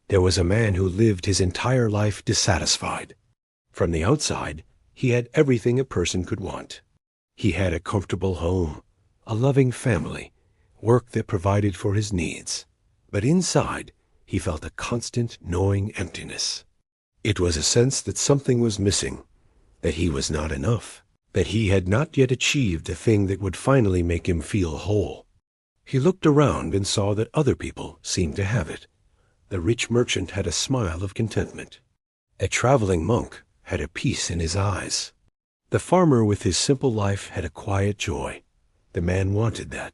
There was a man who lived his entire life dissatisfied. From the outside, he had everything a person could want. He had a comfortable home, a loving family, work that provided for his needs. But inside, he felt a constant, gnawing emptiness. It was a sense that something was missing, that he was not enough, that he had not yet achieved the thing that would finally make him feel whole. He looked around and saw that other people seemed to have it. The rich merchant had a smile of contentment. A traveling monk had a peace in his eyes. The farmer with his simple life had a quiet joy. The man wanted that.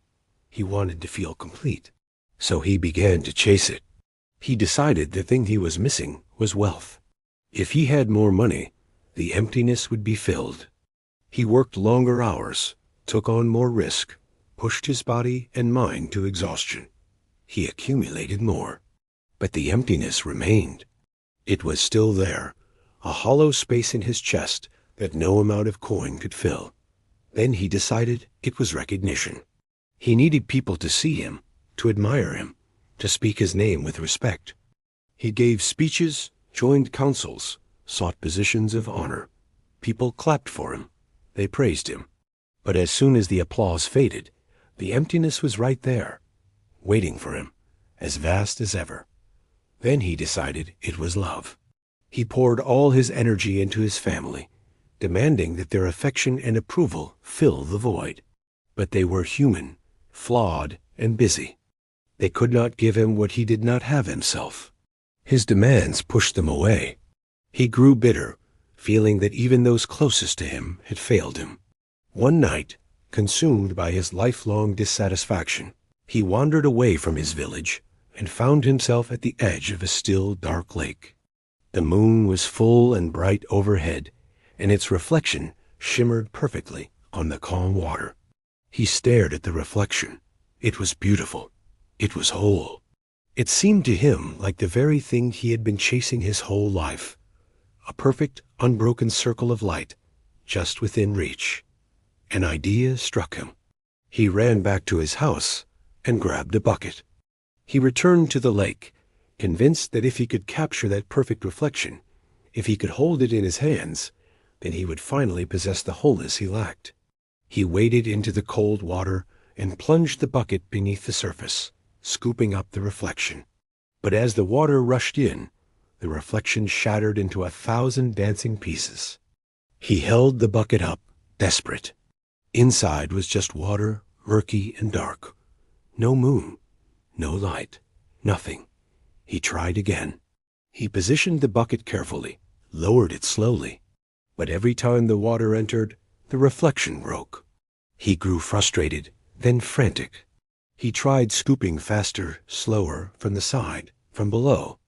He wanted to feel complete. So he began to chase it. He decided the thing he was missing was wealth. If he had more money, the emptiness would be filled. He worked longer hours, took on more risk, pushed his body and mind to exhaustion. He accumulated more. But the emptiness remained. It was still there, a hollow space in his chest that no amount of coin could fill. Then he decided it was recognition. He needed people to see him, to admire him, to speak his name with respect. He gave speeches, joined councils, sought positions of honor. People clapped for him. They praised him. But as soon as the applause faded, the emptiness was right there, waiting for him, as vast as ever. Then he decided it was love. He poured all his energy into his family, demanding that their affection and approval fill the void. But they were human, flawed, and busy. They could not give him what he did not have himself. His demands pushed them away. He grew bitter, feeling that even those closest to him had failed him. One night, consumed by his lifelong dissatisfaction, he wandered away from his village and found himself at the edge of a still, dark lake. The moon was full and bright overhead, and its reflection shimmered perfectly on the calm water. He stared at the reflection. It was beautiful. It was whole. It seemed to him like the very thing he had been chasing his whole life. A perfect, unbroken circle of light, just within reach. An idea struck him. He ran back to his house and grabbed a bucket. He returned to the lake, convinced that if he could capture that perfect reflection, if he could hold it in his hands, then he would finally possess the wholeness he lacked. He waded into the cold water and plunged the bucket beneath the surface, scooping up the reflection. But as the water rushed in, the reflection shattered into 1,000 dancing pieces. He held the bucket up, desperate. Inside was just water, murky and dark. No moon, no light, nothing. He tried again. He positioned the bucket carefully, lowered it slowly. But every time the water entered, the reflection broke. He grew frustrated, then frantic. He tried scooping faster, slower, from the side, from below.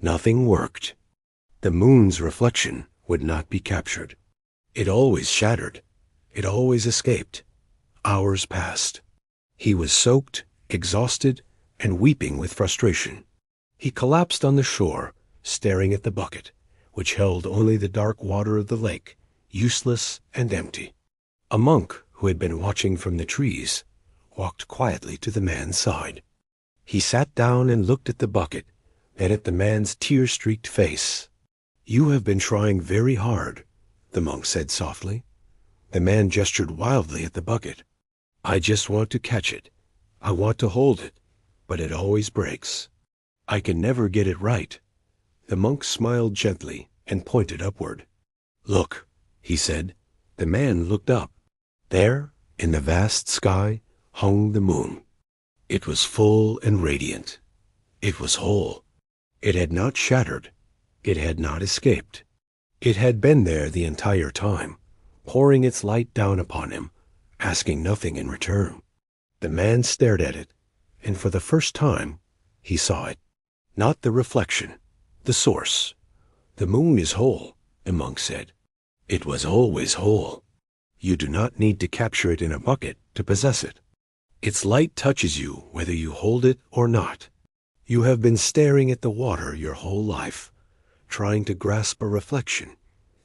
Nothing worked. The moon's reflection would not be captured. It always shattered. It always escaped. Hours passed. He was soaked, exhausted, and weeping with frustration. He collapsed on the shore, staring at the bucket, which held only the dark water of the lake, useless and empty. A monk who had been watching from the trees walked quietly to the man's side. He sat down and looked at the bucket, then at the man's tear-streaked face. "You have been trying very hard," the monk said softly. The man gestured wildly at the bucket. "I just want to catch it. I want to hold it, but it always breaks. I can never get it right." The monk smiled gently and pointed upward. "Look," he said. The man looked up. There, in the vast sky, hung the moon. It was full and radiant. It was whole. It had not shattered. It had not escaped. It had been there the entire time, pouring its light down upon him, asking nothing in return. The man stared at it, and for the first time, he saw it. Not the reflection, the source. "The moon is whole," the monk said. "It was always whole. You do not need to capture it in a bucket to possess it. Its light touches you whether you hold it or not. You have been staring at the water your whole life, trying to grasp a reflection,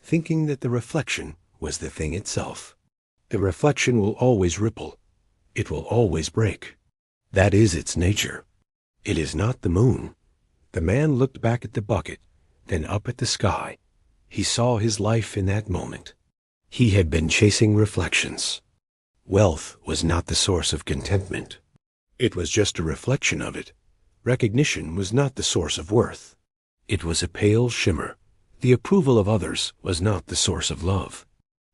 thinking that the reflection was the thing itself. The reflection will always ripple. It will always break. That is its nature. It is not the moon. The man looked back at the bucket, then up at the sky. He saw his life in that moment. He had been chasing reflections. Wealth was not the source of contentment. It was just a reflection of it. Recognition was not the source of worth. It was a pale shimmer. The approval of others was not the source of love.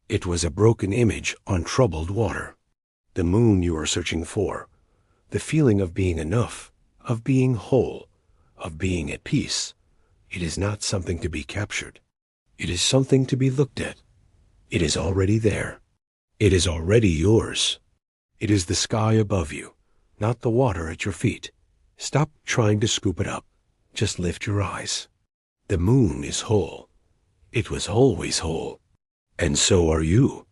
It was a broken image on troubled water. The moon you are searching for, the feeling of being enough, of being whole, of being at peace, it is not something to be captured. It is something to be looked at. It is already there. It is already yours. It is the sky above you, not the water at your feet. Stop trying to scoop it up. Just lift your eyes. The moon is whole. It was always whole. And so are you.